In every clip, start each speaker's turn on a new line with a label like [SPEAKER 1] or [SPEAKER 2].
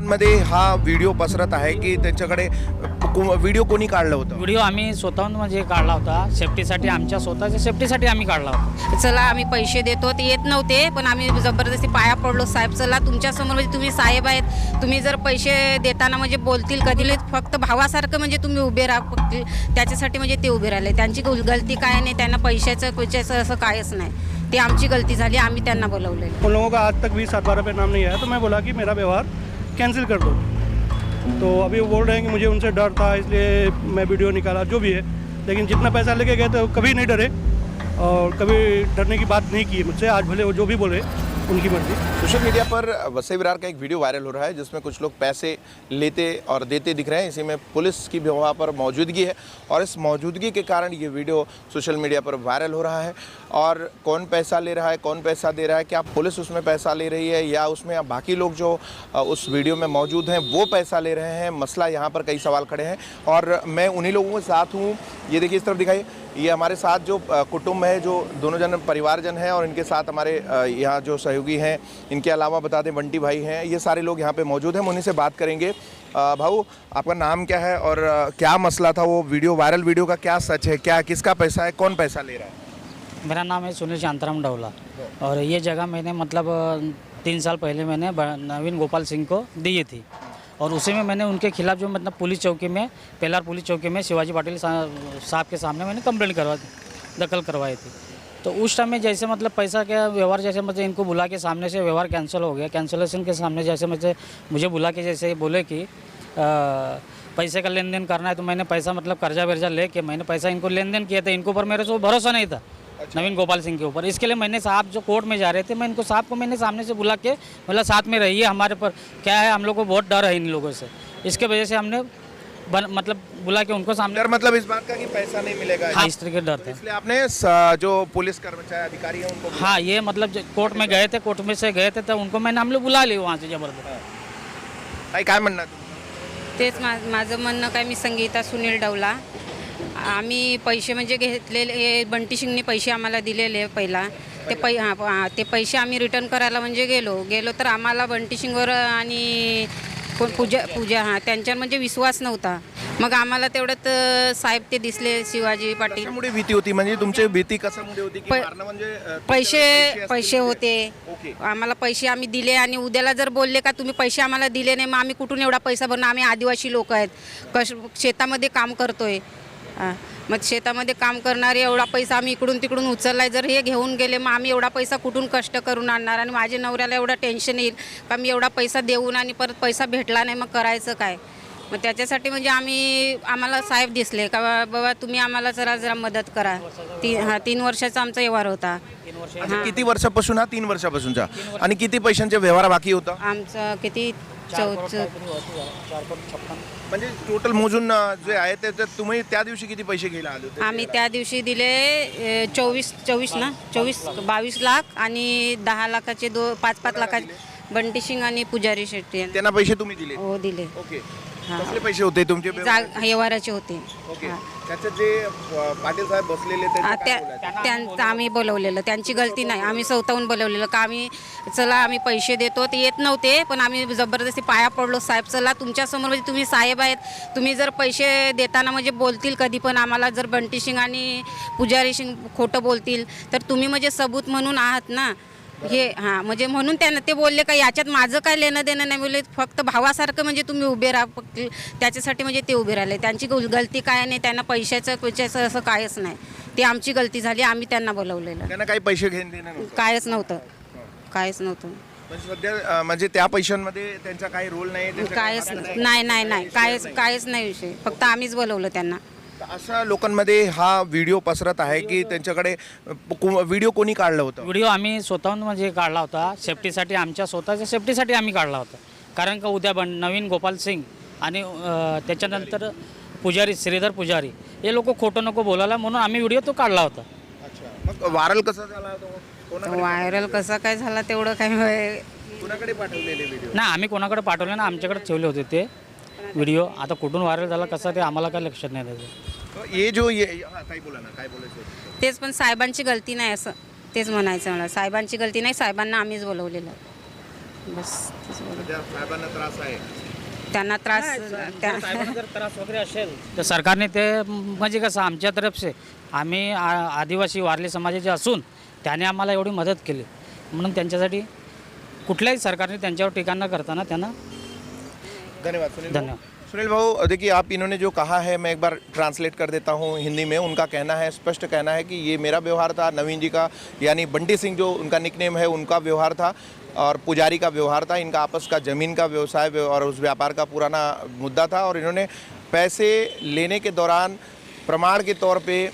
[SPEAKER 1] लोकांमध्ये हा व्हिडिओ पसरत आहे की त्यांच्याकडे व्हिडिओ कोणी काढलं होतं?
[SPEAKER 2] व्हिडिओ आम्ही स्वतःहून म्हणजे काढला होता, सेफ्टीसाठी, आमच्या स्वतःच्या सेफ्टीसाठी आम्ही काढला होता.
[SPEAKER 3] चला आम्ही पैसे देतो ते येत नव्हते, पण आम्ही जबरदस्ती पाया पडलो. साहेब चला तुमच्यासमोर, म्हणजे तुम्ही साहेब आहेत, तुम्ही जर पैसे देताना म्हणजे बोलतील कधी फक्त भावासारखं म्हणजे तुम्ही उभे राहा, त्याच्यासाठी म्हणजे ते उभे राहिले. त्यांची गलती काय नाही, त्यांना पैशाचं असं कायच नाही, ते आमची गलती झाली, आम्ही त्यांना बोलवले.
[SPEAKER 4] उन लोगों का आज तक भी 7-12 पे नाम नहीं आया, तो मैं बोला कि मेरा व्यवहार कैंसिल कर दो। तो अभी वो बोल रहे हैं कि मुझे उनसे डर था इसलिए मैं वीडियो निकाला, जो भी है, लेकिन जितना पैसा लेके गए थे कभी नहीं डरे और कभी डरने की बात नहीं की मुझसे। आज भले वो जो भी बोले उनकी मर्जी।
[SPEAKER 1] सोशल मीडिया पर वसई विरार का एक वीडियो वायरल हो रहा है जिसमें कुछ लोग पैसे लेते और देते दिख रहे हैं। इसी में पुलिस की भी वहाँ पर मौजूदगी है और इस मौजूदगी के कारण ये वीडियो सोशल मीडिया पर वायरल हो रहा है। और कौन पैसा ले रहा है, कौन पैसा दे रहा है, क्या पुलिस उसमें पैसा ले रही है या उसमें बाकी लोग जो उस वीडियो में मौजूद हैं वो पैसा ले रहे हैं, मसला यहाँ पर कई सवाल खड़े हैं। और मैं उन्हीं लोगों के साथ हूँ। ये देखिए, इस तरफ दिखाइए, ये हमारे साथ जो कुटुंब है, जो दोनों जन परिवारजन हैं और इनके साथ हमारे यहाँ जो सहयोगी हैं, इनके अलावा बता दें बंटी भाई हैं, ये सारे लोग यहाँ पे मौजूद हैं। हम उन्हीं से बात करेंगे। भाऊ, आपका नाम क्या है और क्या मसला था? वो वीडियो, वायरल वीडियो का क्या सच है, क्या किसका पैसा है, कौन पैसा ले रहा है?
[SPEAKER 2] मेरा नाम है सुनील शांताराम डवला और ये जगह मैंने मतलब 3 साल पहले मैंने नवीन गोपाल सिंह को दी थी और उसी में मैंने उनके खिलाफ जो मतलब पुलिस चौकी में, पेलार पुलिस चौकी में शिवाजी पाटिल साहब के सामने मैंने कंप्लेंट दखल करवाई थी। तो उस टाइम में जैसे मतलब पैसा का व्यवहार, जैसे मतलब इनको बुला के सामने से व्यवहार कैंसिल हो गया, कैंसिलेशन के सामने जैसे मुझे बुला के जैसे बोले कि पैसे का लेन देन करना है, तो मैंने पैसा मतलब कर्जा वर्जा लेके मैंने पैसा इनको लेन देन किया था। इनको पर मेरे को भरोसा नहीं था नवीन गोपाल सिंह के ऊपर। इसके लिए मैंने साहब जो कोर्ट में जा रहे थे, मैं इनको साहब को मैंने सामने से बुला के बोला साथ में रहिए, हमारे पर क्या है, हम लोग को बहुत डर है इन लोगों से। इसके वजह से हमने मतलब बुला के उनको सामने।
[SPEAKER 1] डर मतलब इस बात का कि पैसा नहीं मिलेगा?
[SPEAKER 2] हाँ, इस तरह के डर थे,
[SPEAKER 1] इसलिए आपने जो पुलिस कर्मचारी अधिकारी हैं उनको?
[SPEAKER 2] हाँ, ये मतलब कोर्ट में गए थे, कोर्ट में से गए थे, तो उनको मैंने हम लोग बुला लिए वहाँ से जबरदस्त।
[SPEAKER 1] काय म्हणणार?
[SPEAKER 3] तेच माझं म्हणणं काय, मी संगीता सुनील डवला. आम्ही पैसे म्हणजे घेतलेले, हे बंटी सिंगने पैसे आम्हाला दिलेले पहिला, ते ते पैसे आम्ही रिटर्न करायला म्हणजे गेलो तर आम्हाला बंटी सिंगवर आणि पूजा त्यांच्यावर म्हणजे विश्वास नव्हता. मग आम्हाला तेवढ्यात साहेब ते दिसले, शिवाजी पाटील.
[SPEAKER 1] कशामुळे भीती होती, म्हणजे तुमची भीती कशामुळे होती की मारणं म्हणजे
[SPEAKER 3] पैसे होते? आम्हाला पैसे आम्ही दिले आणि उद्याला जर बोलले का तुम्ही पैसे आम्हाला दिले नाही, मग आम्ही कुठून एवढा पैसा भरणार? आम्ही आदिवासी लोक आहेत, शेतामध्ये काम करतोय. मग शेतामध्ये काम करणारे एवढा पैसा आम्ही इकडून तिकडून उचललाय, जर हे घेऊन गेले मग आम्ही एवढा पैसा कुठून कष्ट करून आणणार? आणि माझ्या नवऱ्याला एवढा टेन्शन येईल का मी एवढा पैसा देऊन आणि परत पैसा भेटला नाही, मग करायचं काय? मग त्याच्यासाठी म्हणजे आम्हाला साहेब दिसले का बाबा तुम्ही आम्हाला जरा मदत करा. 3 वर्षाचा आमचा व्यवहार होता.
[SPEAKER 1] किती वर्षापासून? हा 3 वर्षापासूनचा. आणि किती पैशांचे व्यवहार बाकी होता?
[SPEAKER 3] आमचं किती
[SPEAKER 1] म्हणजे टोटल मोजून जे आहे ते तुम्ही त्या दिवशी किती पैसे घ्यायला आले होते?
[SPEAKER 3] आम्ही त्या दिवशी दिले 22 लाख आणि 10 लाखाचे 5-5 लाखाचे बंटी सिंग आणि पुजारी शेट्टी.
[SPEAKER 1] त्यांना पैसे तुम्ही दिले?
[SPEAKER 3] हो, दिले.
[SPEAKER 1] ओके. कसले पैसे होते तुमचे?
[SPEAKER 3] व्यवहाराचे होते.
[SPEAKER 1] ओके. त्याचे जे पाटील साहेब बसलेले
[SPEAKER 3] त्यांचं आम्ही बोलवलेलं, त्यांची गलती नाही, आम्ही स्वतःहून बोलवलेलं का आम्ही पैसे देतो ते येत नव्हते, पण आम्ही जबरदस्ती पाया पडलो. साहेब चला तुमच्यासमोर, म्हणजे तुम्ही साहेब आहेत, तुम्ही जर पैसे देताना म्हणजे बोलतील कधी पण आम्हाला, जर बंटी सिंग आणि पुजारी सिंग खोटं बोलतील तर तुम्ही म्हणजे सबूत म्हणून आहात ना हे. हां, म्हणजे म्हणून त्यांना ते बोलले का याच्यात माझं काय लेणं देणं नाही, बोलले फक्त भावासारखं म्हणजे तुम्ही उभे राहा, त्याच्यासाठी म्हणजे ते उभे राहिले. त्यांची गलती काय नाही, त्यांना पैशाचं असं कायच नाही, ते आमची गलती झाली, आम्ही त्यांना बोलवलेलं.
[SPEAKER 1] त्यांना काही पैसे घेऊन देणं
[SPEAKER 3] कायच नव्हतं.
[SPEAKER 1] सध्या म्हणजे त्या पैशांमध्ये त्यांचा काही रोल नाही?
[SPEAKER 3] कायच नाही, कायच नाही विषय, फक्त आम्हीच बोलवलं त्यांना.
[SPEAKER 1] अशा लोकांमध्ये हा व्हिडिओ पसरत आहे की त्यांच्याकडे व्हिडिओ कोणी काढलं होतं?
[SPEAKER 2] व्हिडिओ आम्ही स्वतःहून म्हणजे काढला होता, सेफ्टीसाठी, आमच्या स्वतःच्या सेफ्टीसाठी आम्ही काढला होता. कारण का उद्या नवीन गोपाल सिंग आणि त्याच्यानंतर पुजारी, श्रीधर पुजारी, हे लोक खोटं नको बोलायला म्हणून आम्ही व्हिडिओ तो काढला होता.
[SPEAKER 1] मग व्हायरल कसा झाला?
[SPEAKER 3] व्हायरल कसा काय झाला तेवढं काय,
[SPEAKER 1] कोणाकडे पाठवलेले व्हिडिओ?
[SPEAKER 2] नाही, आम्ही कोणाकडे पाठवले ना, आमच्याकडे ठेवले होते ते व्हिडिओ. आता कुठून व्हायरल झाला कसा ते आम्हाला काय लक्षात नाही त्याचं.
[SPEAKER 1] काय बोला ना, काय बोलायचं?
[SPEAKER 3] तेच पण साहेबांची गलती नाही असं तेच म्हणायचं मला. साहेबांची गलती नाही, साहेबांना आम्हीच बोलवलेलं, बस.
[SPEAKER 1] साहेबांना त्रास आहे.
[SPEAKER 3] त्यांना त्रास
[SPEAKER 2] साहेबांना जर त्रास वगैरे असेल तर सरकारने ते म्हणजे कसं आमच्या तर्फे आम्ही आदिवासी वारली समाजाचे असून त्याने आम्हाला एवढी मदत केली म्हणून त्यांच्यासाठी कुठल्याही सरकारने त्यांच्यावर टीका न करताना त्यांना
[SPEAKER 1] धन्यवाद सुनील
[SPEAKER 2] धन्यवाद।
[SPEAKER 1] सुनील भाऊ, देखिए आप इन्होंने जो कहा है मैं एक बार ट्रांसलेट कर देता हूँ हिंदी में। उनका कहना है, स्पष्ट कहना है कि ये मेरा व्यवहार था, नवीन जी का यानी बंटी सिंह जो उनका निकनेम है उनका व्यवहार था और पुजारी का व्यवहार था। इनका आपस का ज़मीन का व्यवसाय और उस व्यापार का पुराना मुद्दा था और इन्होंने पैसे लेने के दौरान प्रमाण के तौर पे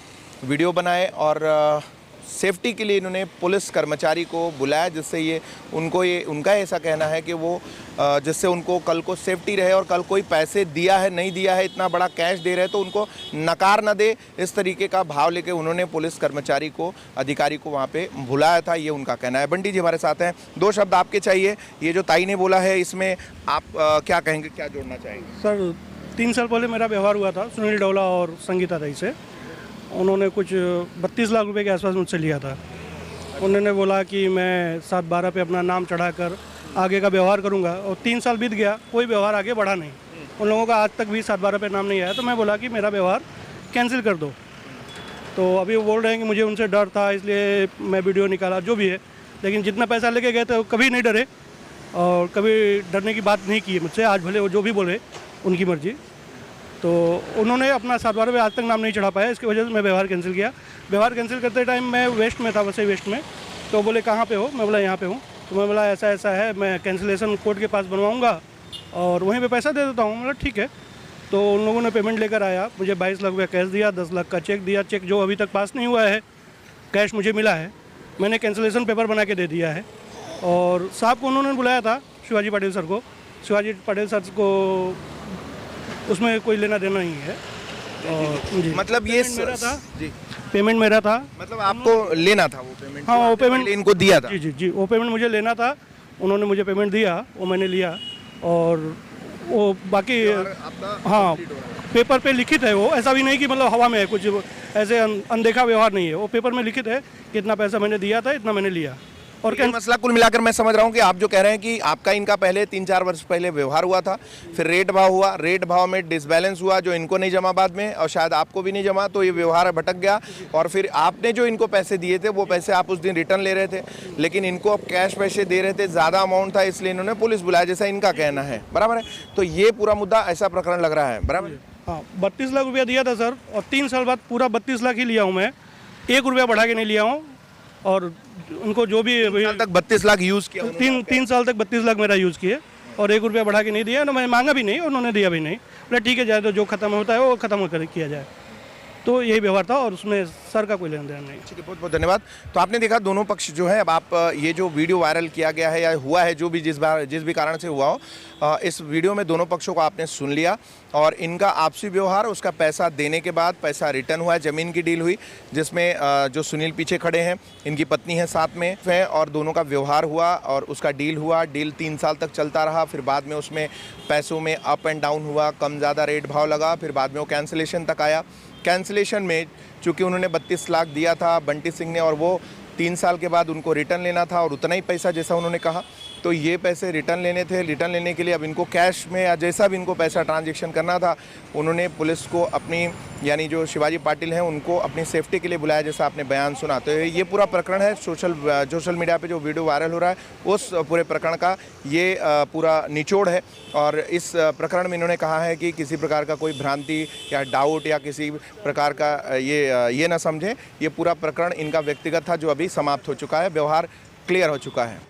[SPEAKER 1] वीडियो बनाए और सेफ्टी के लिए इन्होंने पुलिस कर्मचारी को बुलाया, जिससे ये उनका ऐसा कहना है कि वो जिससे उनको कल को सेफ्टी रहे और कल कोई पैसे दिया है नहीं दिया है, इतना बड़ा कैश दे रहे तो उनको नकार न दे, इस तरीके का भाव लेके उन्होंने पुलिस कर्मचारी को, अधिकारी को वहाँ पे बुलाया था, ये उनका कहना है। बंटी जी हमारे साथ हैं, 2 शब्द आपके चाहिए। ये जो ताई ने बोला है इसमें आप क्या कहेंगे, क्या जोड़ना चाहेंगे?
[SPEAKER 4] सर 3 साल पहले मेरा व्यवहार हुआ था सुनील डोला और संगीता दाई से। उन्होंने कुछ 32 लाख रुपए के आसपास मुझसे लिया था। उन्होंने बोला कि मैं 7/12 पे अपना नाम चढ़ाकर आगे का व्यवहार करूंगा और 3 साल बीत गया, कोई व्यवहार आगे बढ़ा नहीं। उन लोगों का आज तक भी 7/12 पे नाम नहीं आया। तो मैं बोला कि मेरा व्यवहार कैंसिल कर दो। तो अभी वो बोल रहे हैं कि मुझे उनसे डर था इसलिए मैं वीडियो निकाला, जो भी है। लेकिन जितना पैसा लेके गए थे कभी नहीं डरे और कभी डरने की बात नहीं की है मुझसे। आज भले वो जो भी बोले उनकी मर्जी। तो उन्होंने अपना 7/12 पे आज तक नाम नहीं चढ़ा पाया, इसकी वजह से मैं व्यवहार कैंसिल किया। व्यवहार कैंसिल करते टाइम मैं वेस्ट में था, वैसे वेस्ट में। तो बोले कहाँ पे हो? मैं बोला यहाँ पे हूँ। तो मैं बोला ऐसा ऐसा है, मैं कैंसिलेशन कोर्ट के पास बनवाऊँगा और वहीं पे पैसा दे देता हूँ। बोला ठीक है। तो उन लोगों ने पेमेंट लेकर आया, मुझे 22 लाख रुपया कैश दिया, 10 लाख का चेक दिया। चेक जो अभी तक पास नहीं हुआ है, कैश मुझे मिला है, मैंने कैंसिलेशन पेपर बना के दे दिया है। और साहब को उन्होंने बुलाया था, शिवाजी पाटिल सर को। शिवाजी पाटिल सर को उसमें कोई लेना देना नहीं है। और जी
[SPEAKER 1] मतलब ये
[SPEAKER 4] मेरा था
[SPEAKER 1] जी,
[SPEAKER 4] पेमेंट मेरा था।
[SPEAKER 1] मतलब आपको लेना था वो पेमेंट?
[SPEAKER 4] हाँ, वो पेमेंट
[SPEAKER 1] इनको दिया था।
[SPEAKER 4] जी जी जी, वो पेमेंट मुझे लेना था। उन्होंने मुझे पेमेंट दिया, वो मैंने लिया। और वो बाकी हाँ पेपर पे लिखित है वो, ऐसा भी नहीं कि मतलब हवा में है, कुछ ऐसे अनदेखा व्यवहार नहीं है। वो पेपर में लिखित है कि इतना पैसा मैंने दिया था, इतना मैंने लिया। और
[SPEAKER 1] ये मसला कुल मिलाकर मैं समझ रहा हूँ कि आप जो कह रहे हैं कि आपका इनका पहले 3-4 वर्ष पहले व्यवहार हुआ था, फिर रेट भाव हुआ, रेट भाव में डिसबैलेंस हुआ जो इनको नहीं जमा बाद में और शायद आपको भी नहीं जमा, तो ये व्यवहार भटक गया। और फिर आपने जो इनको पैसे दिए थे वो पैसे आप उस दिन रिटर्न ले रहे थे, लेकिन इनको अब कैश पैसे दे रहे थे, ज़्यादा अमाउंट था, इसलिए इन्होंने पुलिस बुलाया, जैसा इनका कहना है। बराबर है? तो ये पूरा मुद्दा ऐसा प्रकरण लग रहा है। बराबर है?
[SPEAKER 4] हाँ 32 लाख रुपया दिया था सर, और 3 साल बाद पूरा 32 लाख ही लिया हूँ मैं, 1 रुपया बढ़ा के नहीं लिया हूँ। और उनको जो भी
[SPEAKER 1] साल तक 32 लाख यूज़ किया,
[SPEAKER 4] 3 साल तक 32 लाख मेरा यूज़ किए और 1 रुपया बढ़ा के नहीं दिया। ना मैं मांगा भी नहीं, उन्होंने दिया भी नहीं। बोला ठीक है, जाए तो जो खत्म होता है वो खत्म कर किया जाए। तो यही व्यवहार था और उसमें सर का कोई लेना देना नहीं।
[SPEAKER 1] ठीक है, बहुत बहुत धन्यवाद। तो आपने देखा दोनों पक्ष जो है, अब आप ये जो वीडियो वायरल किया गया है या हुआ है, जो भी जिस भी कारण से हुआ हो, इस वीडियो में दोनों पक्षों को आपने सुन लिया और इनका आपसी व्यवहार, उसका पैसा देने के बाद पैसा रिटर्न हुआ है, ज़मीन की डील हुई जिसमें जो सुनील पीछे खड़े हैं, इनकी पत्नी है साथ में है और दोनों का व्यवहार हुआ और उसका डील हुआ। डील 3 साल तक चलता रहा, फिर बाद में उसमें पैसों में अप एंड डाउन हुआ, कम ज़्यादा रेट भाव लगा, फिर बाद में वो कैंसिलेशन तक आया। कैंसिलेशन में चूँकि उन्होंने 32 लाख दिया था बंटी सिंह ने, और वो 3 साल के बाद उनको रिटर्न लेना था और उतना ही पैसा जैसा उन्होंने कहा, तो ये पैसे रिटर्न लेने थे। रिटर्न लेने के लिए अब इनको कैश में या जैसा भी इनको पैसा ट्रांजैक्शन करना था, उन्होंने पुलिस को अपनी यानी जो शिवाजी पाटिल हैं उनको अपनी सेफ्टी के लिए बुलाया, जैसा आपने बयान सुना। तो ये पूरा प्रकरण है, सोशल मीडिया पे जो वीडियो वायरल हो रहा है उस पूरे प्रकरण का ये पूरा निचोड़ है। और इस प्रकरण में इन्होंने कहा है कि किसी प्रकार का कोई भ्रांति या डाउट या किसी प्रकार का ये ना समझें, ये पूरा प्रकरण इनका व्यक्तिगत था जो अभी समाप्त हो चुका है, व्यवहार क्लियर हो चुका है।